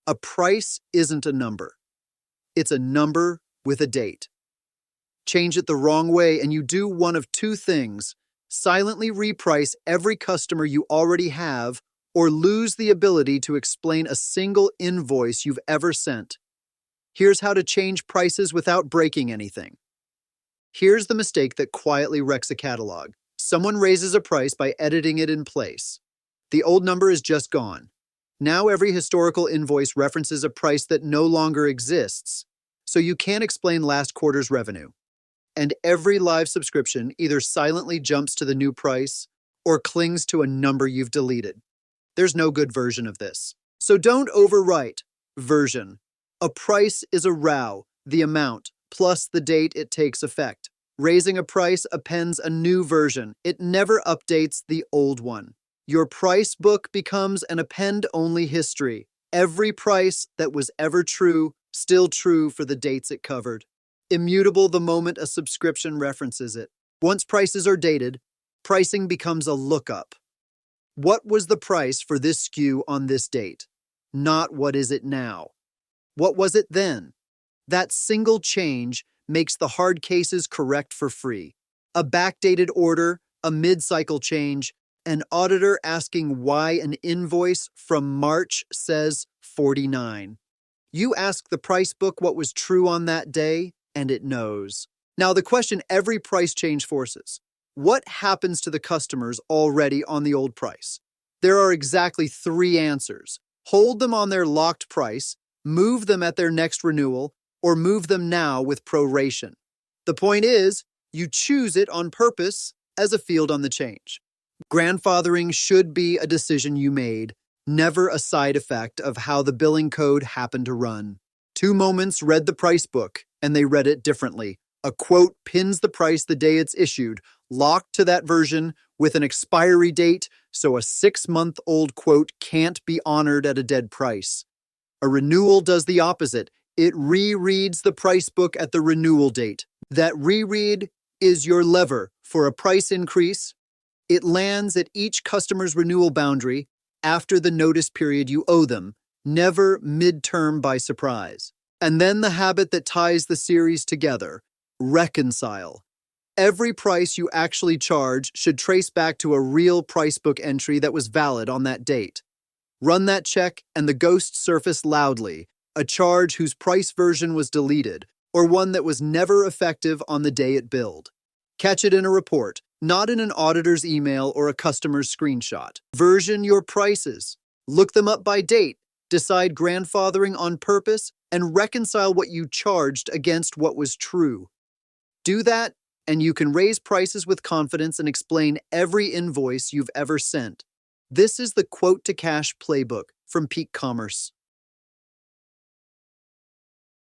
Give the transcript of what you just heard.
A price isn't a number. It's a number with a date. Change it the wrong way and you do one of two things: silently reprice every customer you already have, or lose the ability to explain a single invoice you've ever sent. Here's how to change prices without breaking anything. Here's the mistake that quietly wrecks a catalog. Someone raises a price by editing it in place. The old number is just gone. Now every historical invoice references a price that no longer exists, so you can't explain last quarter's revenue. And every live subscription either silently jumps to the new price or clings to a number you've deleted. There's no good version of this. So don't overwrite. Version. A price is a row, the amount, plus the date it takes effect. Raising a price appends a new version. It never updates the old one. Your price book becomes an append-only history. Every price that was ever true, still true for the dates it covered. Immutable the moment a subscription references it. Once prices are dated, pricing becomes a lookup. What was the price for this SKU on this date? Not what is it now. What was it then? That single change makes the hard cases correct for free. A backdated order, a mid-cycle change, an auditor asking why an invoice from March says 49. You ask the price book what was true on that day, and it knows. Now the question every price change forces: what happens to the customers already on the old price? There are exactly 3 answers. Hold them on their locked price, move them at their next renewal, or move them now with proration. The point is, you choose it on purpose as a field on the change. Grandfathering should be a decision you made, never a side effect of how the billing code happened to run. 2 moments read the price book, and they read it differently. A quote pins the price the day it's issued, locked to that version with an expiry date, so a 6-month-old quote can't be honored at a dead price. A renewal does the opposite. It rereads the price book at the renewal date. That reread is your lever for a price increase. It lands at each customer's renewal boundary after the notice period you owe them, never midterm by surprise. And then the habit that ties the series together: reconcile. Every price you actually charge should trace back to a real price book entry that was valid on that date. Run that check and the ghosts surface loudly: a charge whose price version was deleted, or one that was never effective on the day it billed. Catch it in a report, not in an auditor's email or a customer's screenshot. Version your prices. Look them up by date. Decide grandfathering on purpose and reconcile what you charged against what was true. Do that, and you can raise prices with confidence and explain every invoice you've ever sent. This is the Quote-to-Cash Playbook from PeakCommerce.